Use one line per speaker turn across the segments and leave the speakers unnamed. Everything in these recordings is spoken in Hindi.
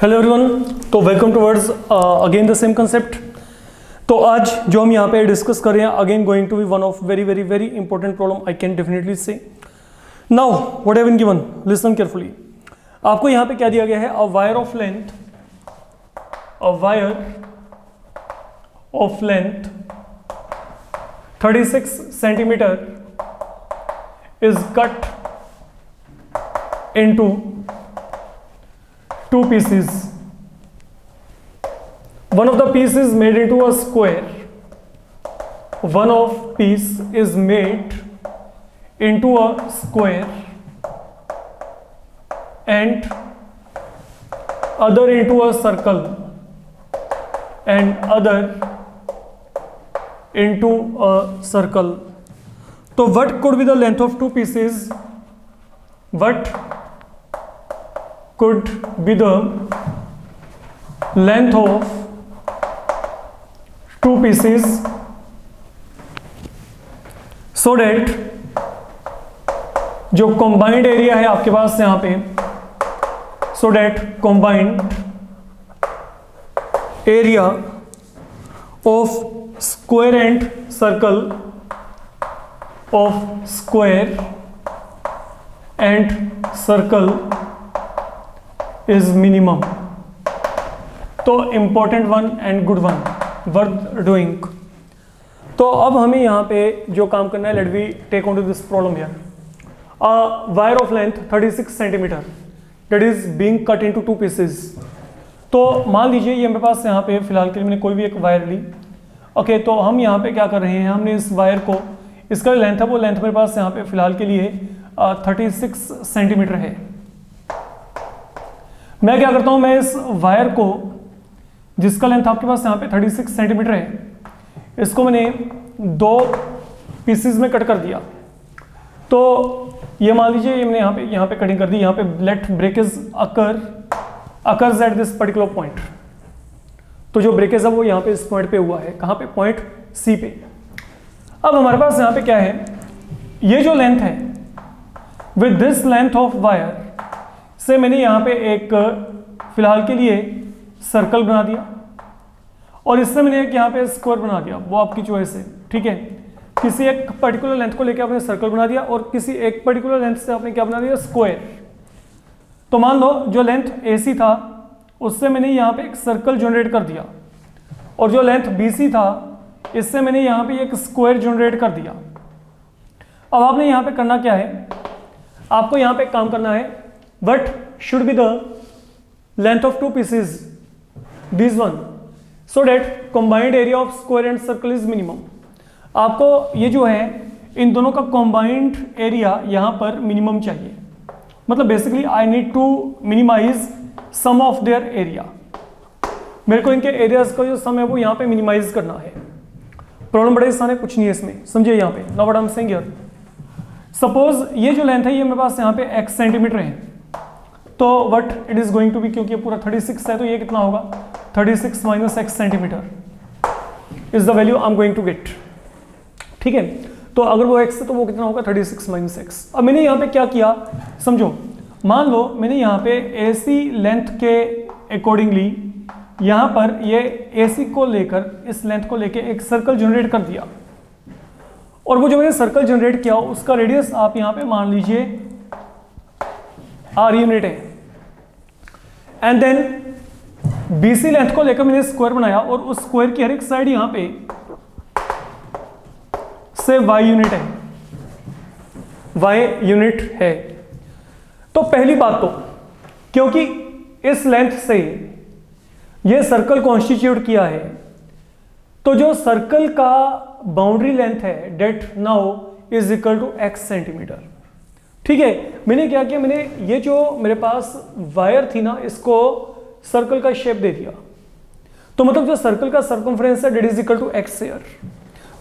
हेलो एवरीवन, तो welcome towards again the same concept. तो आज जो हम यहाँ पे डिस्कस कर रहे हैं again going to be one of very very very important problem I can definitely say. Now what have been given, listen carefully. आपको यहाँ पे क्या दिया गया है, a wire of length 36 centimetre is cut into two pieces. One of the piece is made into a square. One of piece is made into a square and other into a circle and other into a circle. So what could be the length of two pieces? What could be the length of two pieces so that जो combined area है आपके पास यहाँ पे, so that combined area of square and circle of square and circle is minimum. तो important one and good one worth doing. तो अब हमें यहाँ पे जो काम करना है, let we take on to this problem here. A wire of length 36 centimetre that is being cut into two pieces. तो मान लीजिए ये मेरे पास यहाँ पे फिलहाल के लिए मैंने कोई भी एक वायर ली। ओके, तो हम यहाँ पे क्या कर रहे हैं, हमने इस वायर को, इसका लेंथ है वो लेंथ मेरे पास यहाँ पे फिलहाल के लिए 36 सेंटीमीटर है। मैं क्या करता हूँ, मैं इस वायर को, जिसका लेंथ आपके पास यहाँ पे 36 सेंटीमीटर है, इसको मैंने दो पीसेस में कट कर दिया। तो ये मान लीजिए ये मैंने यहाँ पे कटिंग कर दी। यहाँ पे let breakage occurs at this particular point. तो जो ब्रेकेज है वो यहाँ पे इस पॉइंट पे हुआ है। कहाँ पे? पॉइंट सी पे। अब हमारे पास यहाँ पे क्या है, ये जो लेंथ है, with this length of wire से मैंने यहाँ पे एक फिलहाल के लिए सर्कल बना दिया और इससे मैंने एक यहाँ पे स्क्वायर बना दिया। वो आपकी चॉइस है, ठीक है। किसी एक पर्टिकुलर लेंथ को लेकर आपने सर्कल बना दिया और किसी एक पर्टिकुलर लेंथ से आपने क्या बना दिया, स्क्वायर। तो मान लो जो लेंथ AC था उससे मैंने यहाँ पे एक सर्कल जनरेट कर दिया और जो लेंथ BC था इससे मैंने यहाँ पे एक स्क्वायर जनरेट कर दिया। अब आपने यहाँ पे करना क्या है, आपको यहाँ पे काम करना है, what should be the length of two pieces, this one, so that combined area of square and circle is minimum. आपको ये जो है इन दोनों का कंबाइंड एरिया यहाँ पर मिनिमम चाहिए। मतलब basically I need to minimise sum of their area. मेरे को इनके एरियाज का जो सम है वो यहाँ पे मिनिमाइज करना है। प्रॉब्लम बड़े आसान है, कुछ नहीं है इसमें, समझिए यहाँ पे। Now what I am saying here, suppose ये जो लेंथ है ये मेरे पास यहाँ पे x सेंटीमीटर है। तो what it is going to be, क्योंकि ये पूरा 36 है तो ये कितना होगा, 36 minus x centimetre is the value I am going to get, ठीक है। तो अगर वो x है तो वो कितना होगा, 36 माइनस x। अब मैंने यहाँ पे क्या किया समझो, मान लो मैंने यहाँ पे AC लेंथ के अकॉर्डिंगली यहाँ पर ये AC को लेकर, इस लेंथ को लेकर एक सर्कल जनरेट कर दिया और वो जो मैंने सर्कल जनरेट किया उसका रेडियस आप यहाँ पे मान लीजिए R यूनिट है। एंड देन BC लेंथ को लेकर मैंने स्क्वायर बनाया और उस स्क्वायर की हर एक साइड यहाँ पे से Y यूनिट है, Y यूनिट है। तो पहली बात तो, क्योंकि इस लेंथ से ये सर्कल कॉन्स्टिट्यूट किया है, तो जो सर्कल का बाउंड्री लेंथ है that now is equal to x centimetre, ठीक है। मैंने क्या किया, मैंने ये जो मेरे पास वायर थी ना, इसको सर्कल का शेप दे दिया। तो मतलब जो सर्कल का सर्कमफ्रेंस है that is equal to x here.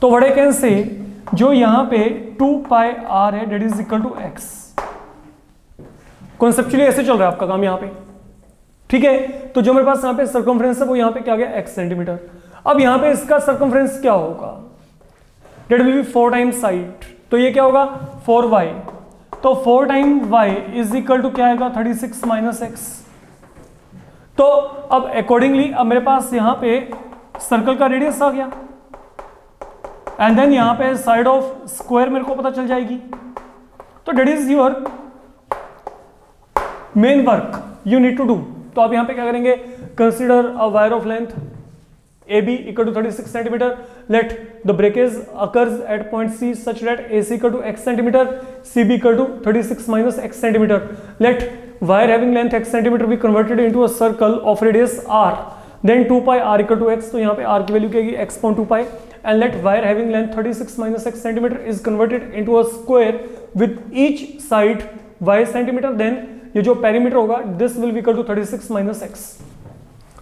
तो व्हाट आई कैन से, जो यहाँ पे 2 पाई r है that is equal to x। Conceptually ऐसे चल रहा है आपका काम यहाँ पे, ठीक है। तो जो मेरे पास यहाँ पे सर्कमफ्रेंस है वो यहाँ पे क्या गया, x सेंटीमीटर। अब यहाँ पे इसका सर्कमफ्रेंस क्या होगा, that will be 4 times side. तो ये क्या होगा 4y, तो 4 time y is equal to क्या आएगा 36 माइनस एक्स। तो अब अकॉर्डिंगली अब मेरे पास यहां पे सर्कल का रेडियस आ गया, एंड देन यहां पे साइड ऑफ स्क्वायर मेरे को पता चल जाएगी। तो that is your main work you need to do. तो आप यहां पे क्या करेंगे, consider a wire of length AB equal to 36 centimeter. Let the breakage occurs at point C such that AC equal to x centimeter, CB equal to 36 minus x centimeter. Let wire having length x centimeter be converted into a circle of radius r. Then 2 pi r equal to x. तो यहाँ पे r की वैल्यू क्या आएगी, x upon 2 pi. And let wire having length 36 minus x centimeter is converted into a square with each side y centimeter. Then ये जो perimeter होगा, this will be equal to 36 minus x.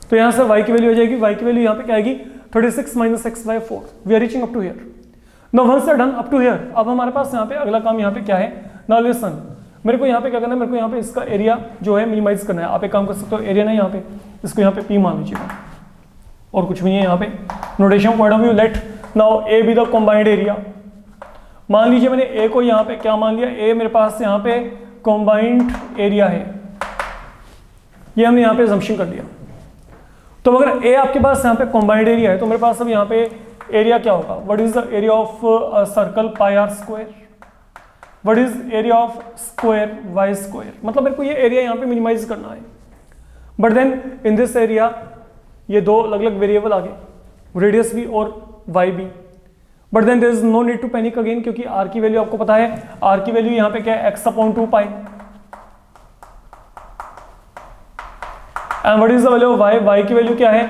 तो यहां से y की वैल्यू हो जाएगी, y की वैल्यू यहां पे क्या आएगी 36 minus x by 4। We are reaching up to here. Now once done up to here, अब हमारे पास यहाँ पे अगला काम यहाँ पे क्या है, नाउ लिसन, मेरे को यहाँ पे क्या करना है, मेरे को यहाँ पे इसका एरिया जो है मिनिमाइज करना है। आप एक काम कर सकते हो, एरिया नहीं यहाँ पे, इसको यहाँ पे पी मान लीजिएगा और कुछ भी नहीं है यहाँ पे। Notation point of view, let now A B the combined area. मान लीजिए मैंने ए को यहाँ पे क्या मान लिया, ए मेरे पास यहाँ पे कॉम्बाइंड एरिया है, ये हमने यहाँ पे assumption कर लिया। तो अगर ए आपके पास यहाँ पे कॉम्बाइंड एरिया है तो मेरे पास अब यहाँ पे एरिया क्या होगा, what is the area of circle pi r square, what is area of square y square. मतलब मेरे को ये एरिया यहाँ पे मिनिमाइज करना है। But then in this area ये दो अलग अलग वेरिएबल आ गए, रेडियस भी और वाई भी। But then there is no need to panic again, क्योंकि आर की वैल्यू आपको पता है, आर की वैल्यू यहाँ पे क्या है, x upon 2 pi. And what is the value of y, y की वैल्यू क्या है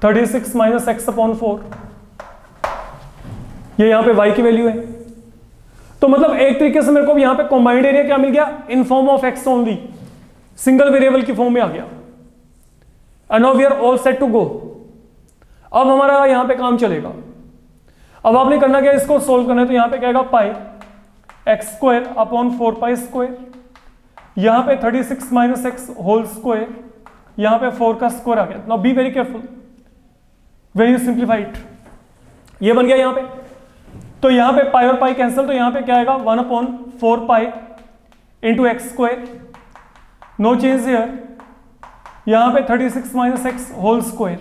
36 माइनस एक्स अपॉन 4, ये यहाँ पे y की वैल्यू है। तो मतलब एक तरीके से मेरे को यहाँ पे कॉम्बाइंड एरिया क्या मिल गया, in form of x only, single variable की फॉर्म में आ गया। And now we are all set to go. अब हमारा यहाँ पे काम चलेगा। अब आपने करना क्या, इसको सोल्व करना है, तो यहाँ पे क्या आएगा pi x square upon 4 pi square, यहाँ पे 36 माइनस एक्स होल स्क्वायर, यहां पे 4 का स्क्वायर आ गया। Now be very careful, very simplified, ये बन गया यहां पे। तो यहां पे पाई और पाई कैंसिल, तो यहां पे क्या आएगा 1 upon 4 pi into x square, no change here. यहां पे 36 माइनस एक्स होल स्क्वायर,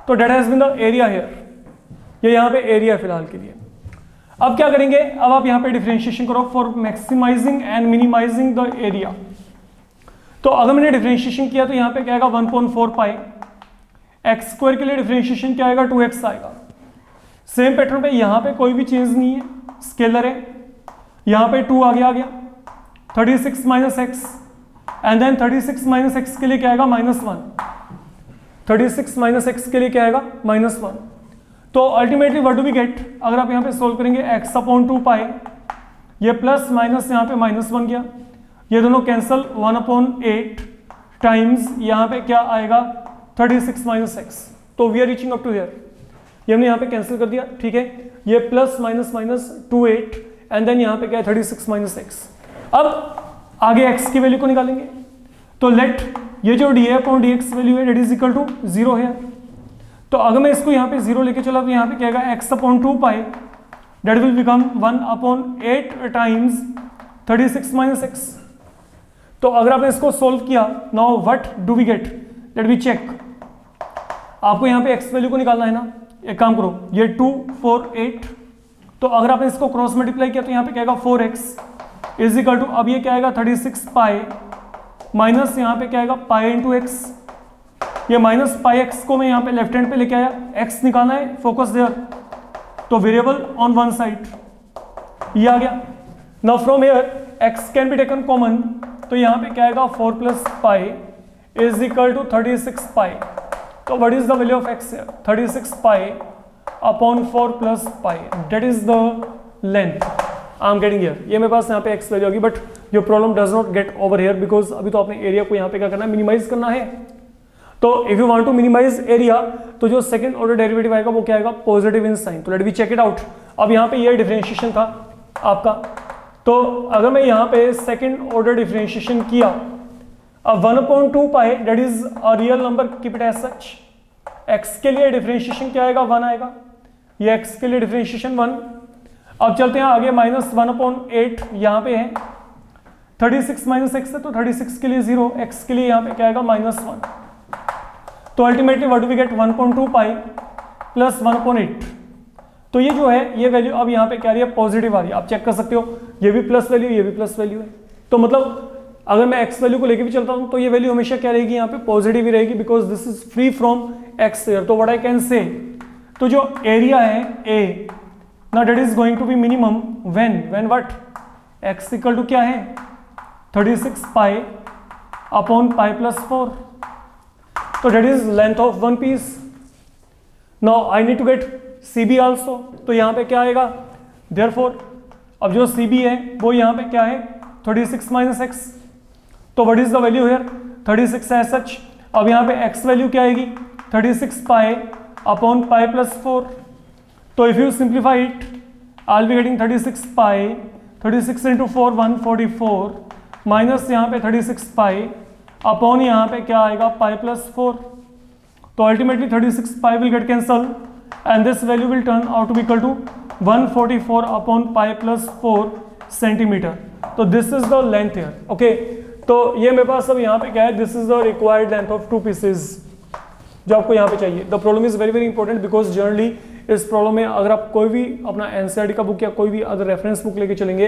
तो that has been the area here, ये यहां पे एरिया फिलहाल के लिए। अब क्या करेंगे, अब आप यहां पे डिफरेंशिएशन करो for maximising and minimising the area. तो अगर मैंने डिफरेंशिएशन किया तो यहाँ पे क्या आएगा 1/4 पाई, एक्स स्क्वायर के लिए डिफरेंशिएशन क्या आएगा 2x आएगा। सेम पैटर्न पे यहाँ पे कोई भी चेंज नहीं है, स्केलर है, यहाँ पे 2 आ गया 36 minus x, and then 36 minus x के लिए क्या आएगा -1, 36 माइनस एक्स के लिए क्या आएगा -1। तो ultimately what do we get, अगर आप यहाँ पे सोल्व करेंगे x अपॉन 2 पाई, ये प्लस माइनस यहाँ पे माइनस बन गया, ये दोनों कैंसल, 1/8 टाइम्स यहाँ पे क्या आएगा 36 माइनस एक्स। तो we are reaching up to here, ये हमने यहाँ पे कैंसिल कर दिया, ठीक है। ये plus minus minus 28 and then यहाँ पे क्या है 36 माइनस एक्स। अब आगे एक्स की वैल्यू को निकालेंगे, तो लेट ये जो D upon D x value है, डेट इज इक्वल टू 0 है। तो अगर मैं इसको यहाँ पे 0 लेके चला तो यहाँ पे क्या आएगा x upon 2 pi, that will become 1/8 times 36 minus x. तो अगर आपने इसको सोल्व किया, now what do we get, let we check. आपको यहाँ पे एक्स वैल्यू को निकालना है ना, एक काम करो, ये 2 4 8, तो अगर आपने इसको क्रॉस मल्टीप्लाई किया तो यहाँ पे क्या आएगा 4x इज इक्वल टू, अब ये क्या आएगा 36 पाई माइनस यहाँ पे क्या आएगा पाई इंटू एक्स। ये माइनस पाई एक्स को मैं यहाँ पे लेफ्ट हैंड पे लेके आया, एक्स निकालना है, फोकस देयर, तो वेरिएबल ऑन वन साइड, ये आ गया। Now from here x can be taken common, तो यहाँ पे क्या आएगा 4 plus pi is equal to 36 pi. तो what is the value of x, 36 pi upon 4 plus pi, that is the length I am getting here. ये मेरे पास यहाँ पे एक्स वैल्यू होगी, but your problem does not get over here because अभी तो आपने एरिया को यहाँ पे क्या करना है, मिनिमाइज करना है। तो if you want to minimise area, तो जो सेकंड ऑर्डर डेरिवेटिव आएगा वो क्या आएगा पॉजिटिव इन साइन। तो let we check it out. अब यहाँ पे ये डिफरेंशिएशन था आपका, तो अगर मैं यहाँ पे सेकंड ऑर्डर डिफरेंशिएशन किया, अब 1/2 pi that is a real number, keep it as such. x के लिए डिफरेंशिएशन क्या आएगा 1 आएगा, ये x के लिए डिफरेंशिएशन 1। अब चलते हैं आगे, -1/8 यहाँ पे है, 36 माइनस एक्स है तो 36 के लिए 0, x के लिए यहाँ पे क्या आएगा -1। तो ultimately what do we get 1.2 pi plus 1/8। तो ये जो है ये वैल्यू अब यहाँ पे क्या आ रही है, पॉजिटिव आ रही है। आप चेक कर सकते हो, ये भी प्लस वैल्यू, ये भी प्लस वैल्यू है। तो मतलब अगर मैं एक्स वैल्यू को लेके भी चलता हूँ तो ये वैल्यू हमेशा क्या रहेगी, यहाँ पे पॉजिटिव ही रहेगी, because this is free from x here. तो व्हाट आई कैन से, तो जो एरिया है ए ना, that is going to be minimum when what, x equal to क्या है 36 पाई अपॉन पाई प्लस 4। तो that is length of one piece. Now I need to get CB also. तो यहाँ पे क्या आएगा, देयरफॉर अब जो CB है वो यहाँ पे क्या है 36 माइनस एक्स। तो what is the value here 36 as such. अब यहाँ पे x वैल्यू क्या आएगी 36 पाई अपॉन पाई प्लस 4। तो if you simplify it I will be getting 36 pi, 36 into 4 144 minus यहाँ पे 36 पाई अपॉन यहाँ पे क्या आएगा पाई प्लस 4। तो ultimately 36 pi will get cancel and this value will turn out to be equal to 144 upon pi plus 4 centimeter. तो this is the length here. Okay, तो ये मेरे पास अब यहाँ पे क्या है, this is the required length of two pieces जो आपको यहाँ पे चाहिए. The problem is very very important because generally इस प्रॉब्लम में अगर आप कोई भी अपना NCERT का बुक या कोई भी अदर रेफरेंस बुक लेके चलेंगे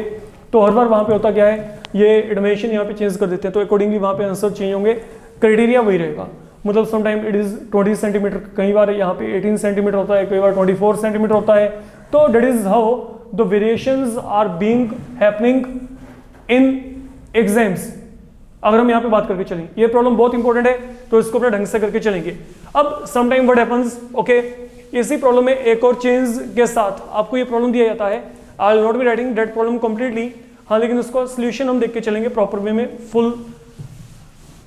तो हर बार वहाँ पे होता क्या है, ये एडमिशन यहाँ पे चेंज कर देते हैं, तो अकॉर्डिंगली वहाँ पे आंसर चेंज होंगे, क्राइटेरिया वही रहेगा. मतलब some time it is 20 centimetre, कई बार यहाँ पे 18 सेंटीमीटर होता है, कई बार 24 सेंटीमीटर होता है. तो that is how the variations are being happening in exams. अगर हम यहाँ पे बात करके चलें, ये प्रॉब्लम बहुत इंपॉर्टेंट है, तो इसको अपने ढंग से करके चलेंगे. अब some time what happens, okay, इसी प्रॉब्लम में एक और चेंज के साथ आपको ये प्रॉब्लम दिया जाता है. I will not be writing that problem completely, हाँ, लेकिन उसका सोल्यूशन हम देख के चलेंगे प्रॉपर वे में, फुल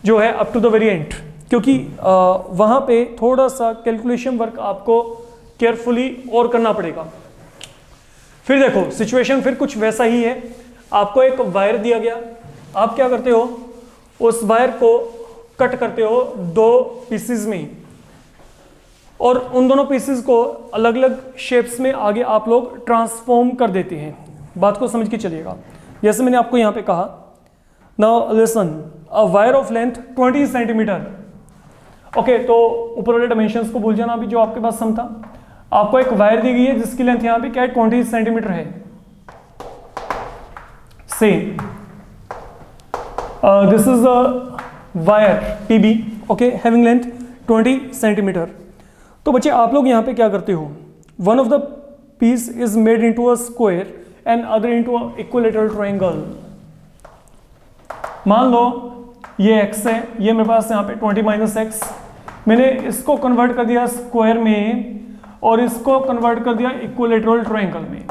जो है up to the very end, क्योंकि वहाँ पे थोड़ा सा कैलकुलेशन वर्क आपको केयरफुली और करना पड़ेगा. फिर देखो सिचुएशन फिर कुछ वैसा ही है. आपको एक वायर दिया गया, आप क्या करते हो, उस वायर को कट करते हो दो पीसेस में, और उन दोनों पीसेस को अलग अलग शेप्स में आगे आप लोग ट्रांसफॉर्म कर देते हैं. बात को समझ के चलिएगा. जैसे मैंने आपको यहाँ पे कहा, now listen, a wire of length 20 centimetre. Okay, तो ऊपर वाले डायमेंशंस को भूल जाना, अभी जो आपके पास सम था. आपको एक वायर दी गई है जिसकी लेंथ यहाँ पे क्या है 20 सेंटीमीटर है. Say this is a wire PB, okay, having length 20 centimetre. तो बच्चे आप लोग यहाँ पे क्या करते हो, one of the piece is made into a square and other into a equilateral triangle. मान लो ये x है, ये मेरे पास यहाँ पे 20 माइनस एक्स, मैंने इसको कन्वर्ट कर दिया स्क्वायर में और इसको कन्वर्ट कर दिया इक्विलैटरल ट्रायंगल में.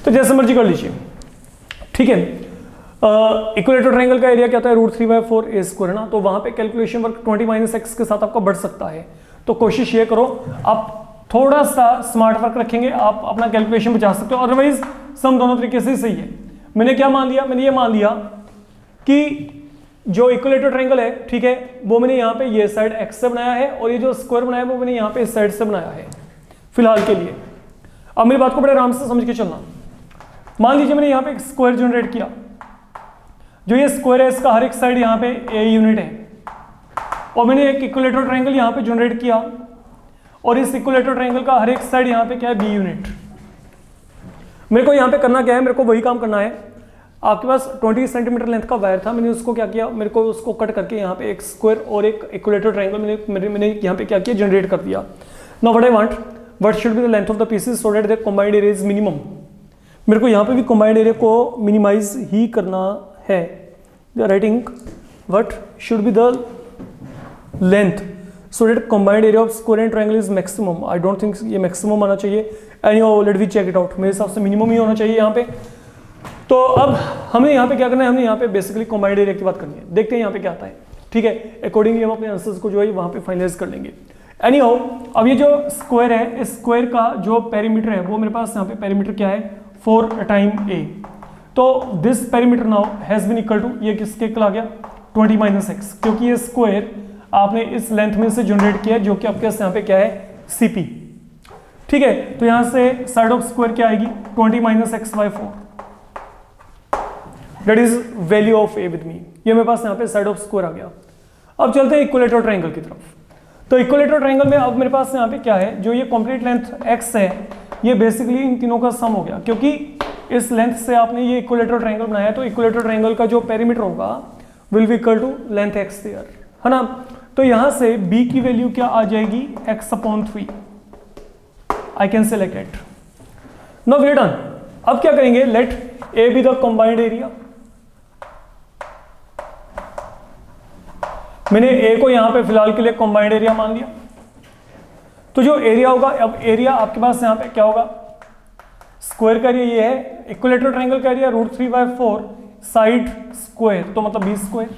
तो जैसे मर्जी कर लीजिए, ठीक है. इक्विलैटरल ट्रायंगल का एरिया क्या होता है, √3/4 a स्क्वायर है ना. तो वहां पे कैलकुलेशन वर्क 20 माइनस एक्स के साथ आपका बढ़ सकता है. तो कोशिश ये करो, आप थोड़ा सा स्मार्ट वर्क रखेंगे, आप अपना कैलकुलेशन बचा सकते हो. अदरवाइज सम दोनों तरीके से सही है. मैंने क्या मान लिया, मैंने ये मान लिया कि जो इक्विलैटरल ट्रायंगल है, ठीक है, वो मैंने यहाँ पे ये साइड x से बनाया है और ये जो स्क्वायर बनाया है वो मैंने यहाँ पे इस साइड से बनाया है फिलहाल के लिए. अब मेरी बात को बड़े आराम से समझ के चलना. मान लीजिए मैंने यहाँ पे एक स्क्वायर जनरेट किया, जो ये स्क्वायर है इसका हर एक साइड यहाँ पे a यूनिट है, और मैंने एक इक्विलैटरल ट्रायंगल यहाँ पे जनरेट किया और इस इक्विलैटरल ट्रायंगल का हर एक साइड यहाँ पे क्या है b यूनिट. मेरे को यहाँ पे करना क्या है, मेरे को वही काम करना है. आपके पास 20 सेंटीमीटर लेंथ का वायर था, मैंने उसको क्या किया, मेरे को उसको कट करके यहाँ पे एक स्क्वायर और एक इक्विलैटरल ट्रायंगल मैंने यहाँ पे क्या किया, जनरेट कर दिया. Now what I want, what should be the length of the pieces so that the combined area is minimum. मेरे को यहाँ पे भी कंबाइंड एरिया को मिनिमाइज ही करना है. The writing what should be the length so that combined area of square and triangle is maximum. I don't think ये maximum आना चाहिए. Anyhow, let me check it out. मेरे हिसाब से minimum ही होना चाहिए यहाँ पे. तो अब हमें यहाँ पे क्या करना है, हमने यहाँ पे बेसिकली combined area की बात करनी है. देखते हैं यहाँ पे क्या आता है, ठीक है. अकॉर्डिंगली हम अपने आंसर्स को जो है वहाँ पे फाइनलाइज कर लेंगे. Anyhow, अब ये जो स्क्वायर है, इस स्क्वायर का जो पेरीमीटर है वो मेरे पास यहाँ पे पेरीमीटर क्या है 4 टाइम a. तो this perimeter now has been equal to, ये किसके इक्वल आ गया 20 माइनस एक्स, क्योंकि ये स्क्वायर आपने इस लेंथ में से जनरेट किया जो कि आपके यहाँ पे क्या है CP, ठीक है. तो यहाँ से साइड ऑफ स्क्वायर क्या आएगी 20 minus x by 4. That is value of A with me. ये मेरे पास यहाँ पे साइड ऑफ स्क्वायर आ गया। अब चलते हैं इक्विलेटरल ट्रायंगल की तरफ। तो इक्विलेटरल ट्रायंगल में अब मेरे पास यहाँ पे क्या है, जो ये कंप्लीट लेंथ एक्स है, ये बेसिकली इन तीनों का सम हो गया, क्योंकि इस लेंथ से आपने ये इक्विलेटरल ट्रायंगल बनाया, तो इक्विलेटरल ट्रायंगल का जो पेरीमीटर होगा will be equal to length x there, है ना। तो यहां से b की वैल्यू क्या आ जाएगी, x/3। I can select it. Now we are done. अब क्या करेंगे, let a be the combined area. मैंने a को यहां पे फिलहाल के लिए कंबाइंड एरिया मान लिया। तो जो एरिया होगा, अब एरिया आपके पास यहां पे क्या होगा, स्क्वायर का एरिया ये है, इक्विलेटरल ट्रायंगल का एरिया √3/4 साइड स्क्वायर, तो मतलब b स्क्वायर।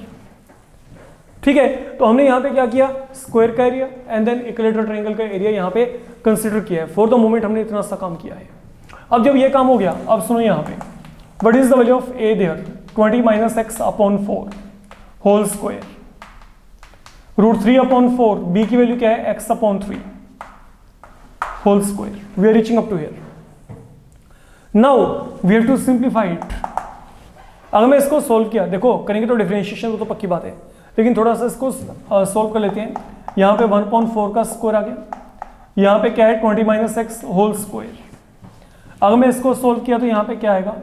ठीक है, तो हमने यहाँ पे क्या किया, स्क्वायर का area and then equilateral triangle का एरिया यहाँ पे कंसीडर किया है। फॉर द मोमेंट हमने इतना सा काम किया है। अब जब ये काम हो गया, अब सुनो यहाँ पे what is the value of a there, 20 - x/4 whole square, √3/4, b की वैल्यू क्या है, x/3 whole square. We are reaching up to here. Now we have to simplify it. अगर मैं इसको सोल्व किया, देखो करेंगे तो डिफरेंशिएशन, वो तो पक्की बात है, लेकिन थोड़ा सा इसको सोल्व कर लेते हैं। यहाँ पे 1/4 का स्क्वायर आ गया, यहाँ पे क्या है 20 - x होल स्क्वायर। अगर मैं इसको सोल्व किया तो यहाँ पे क्या आएगा,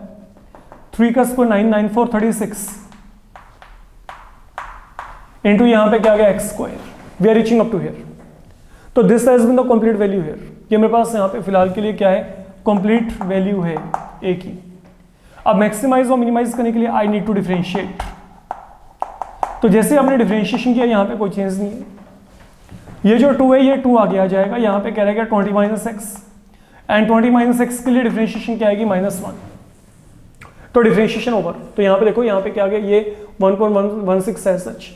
3 का स्क्वायर 9, 9 4 36 इंटू यहाँ पे क्या आ गया x square. We are reaching up to here. तो this has been the complete value here. ये मेरे पास यहाँ पे फिलहाल के लिए क्या है, कंप्लीट वैल्यू है a की। अब मैक्सिमाइज और मिनिमाइज करने के लिए आई नीड टू डिफरेंशिएट। तो जैसे आपने डिफरेंशिएशन किया, यहाँ पे कोई चेंज नहीं है। ये जो 2 है, ये 2 आगे आ जाएगा। यहाँ पे क्या रहेगा 20 - x, एंड 20 - x के लिए डिफरेंशिएशन क्या आएगी, -1। तो डिफरेंशिएशन ओवर। तो यहाँ पे देखो, यहाँ पे क्या आ गया, ये 1.16 है सच।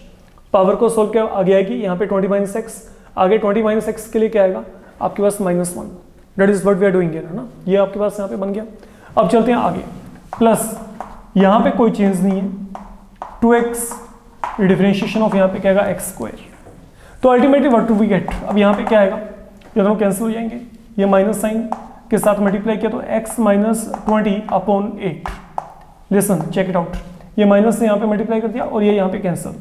पावर को सोल्व किया, आगे आएगी यहाँ पे 20 - x, आगे 20 - x के लिए क्या आएगा आपके पास -1। That is what we are doing here, है ना। ये आपके पास यहाँ पे बन गया। अब चलते हैं आगे, प्लस यहाँ पे कोई चेंज नहीं है, 2x डिफरेंशिएशन ऑफ यहाँ पे क्या आएगा, x स्क्वायर। तो ultimately what do we get, अब यहाँ पे क्या आएगा, ये दोनों कैंसिल हो जाएंगे, ये माइनस साइन के साथ मल्टीप्लाई किया तो x - 20/8। Listen, check it out. ये माइनस से यहाँ पे मल्टीप्लाई कर दिया और ये यहाँ पे कैंसिल।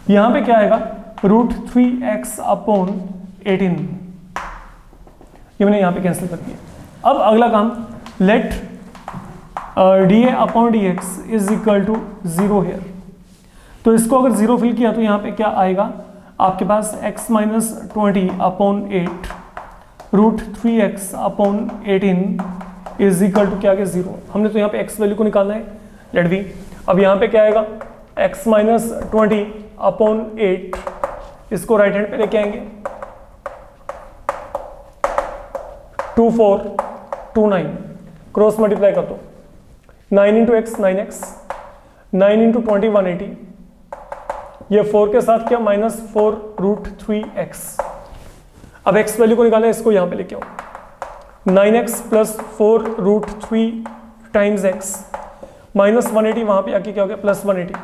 यहाँ पे क्या आएगा, √3x/18। ये मैंने यहाँ पे कैंसिल कर दिया। अब अगला काम, let dA/dx is equal to 0 here. तो इसको अगर 0 फिल किया तो यहाँ पे क्या आएगा आपके पास, x - 20/8 √3x/18 is equal to क्या, 0। हमने तो यहाँ पे x वैल्यू को निकालना है, लेट बी। अब यहाँ पे क्या आएगा, x - 20/8, इसको राइट हैंड पे लेके आएंगे, 2 4 2 9, क्रॉस मल्टीप्लाई कर दो, 9 × x 9x, 9 × 20 180, ये 4 के साथ क्या, -4 √3x। अब x वैल्यू को निकालना है, इसको यहाँ पे लेके आओ, 9x + 4 √3 टाइम्स x, -180 वहाँ पे आके क्या हो गया, +180।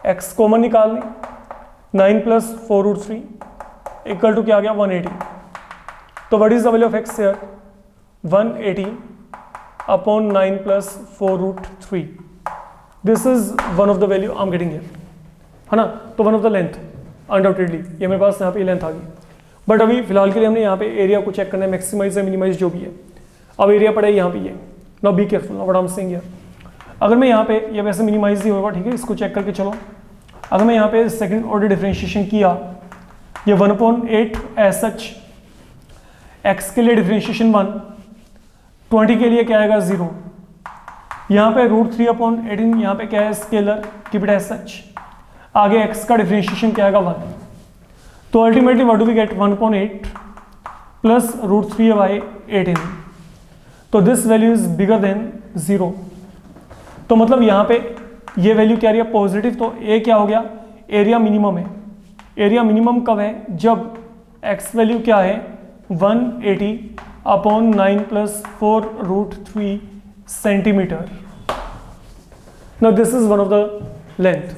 x कॉमन निकालनी, 9 + 4 √3 इक्वल टू क्या आ गया, 180। तो what is the value of x here, 180/9 + 4 √3। This is one of the value I am getting here, है ना। तो one of the length undoubtedly, ये मेरे पास यहाँ पे लेंथ आ गई। बट अभी फिलहाल के लिए हमने यहाँ पे एरिया को चेक करना है, मैक्सिमाइज या मिनिमाइज जो भी है। अब एरिया पड़ा है यहाँ पे, ये now be careful what I am saying here. अगर मैं यहाँ पे, ये वैसे मिनिमाइज ही होगा, ठीक है, इसको चेक करके चलो। अगर मैं यहाँ पे सेकंड ऑर्डर डिफरेंशिएशन किया, ये 1/8 एज सच, x के लिए डिफरेंशिएशन 1, 20 के लिए क्या आएगा 0, यहाँ पे √3/18, यहाँ पे क्या है scalar, keep it as such. आगे x का डिफरेंशिएशन क्या आएगा 1। तो ultimately what do we get, 1/8 + √3/18। तो this value is bigger than 0। तो मतलब यहाँ पे ये वैल्यू क्या रही है, पॉजिटिव। तो a क्या हो गया, एरिया मिनिमम है। एरिया मिनिमम कब है, जब x वैल्यू क्या है, 180/9 + 4 √3 centimetre. Now this is one of the length.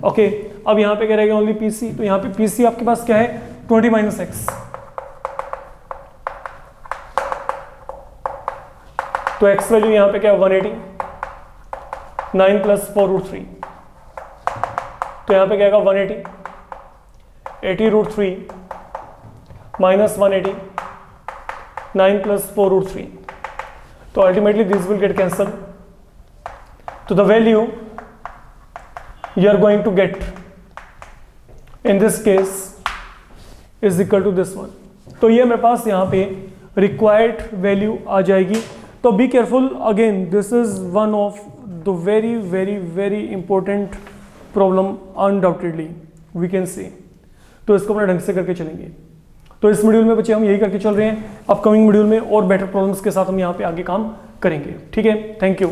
Okay, अब यहाँ पे क्या रहेगा, ओनली PC। तो यहाँ पे PC आपके पास क्या है, 20 - x। तो x वैल्यू यहाँ पे क्या है, 180। 9 प्लस 4√3, तो यहाँ पे क्या आएगा 180, 80√3 माइनस 180, 9 प्लस 4√3, तो ultimately this will get cancel, तो the value you are going to get in this case is equal to this one। तो ये मेरे पास यहाँ पे required value आ जाएगी। तो be careful again, this is one of the very important problem undoubtedly we can see। तो इसको अपने ढंग से करके चलेंगे। तो इस मॉड्यूल में बच्चे हम यही करके चल रहे हैं, अपकमिंग मॉड्यूल में और बेटर प्रॉब्लम्स के साथ हम यहाँ पे आगे काम करेंगे। ठीक है, थैंक यू।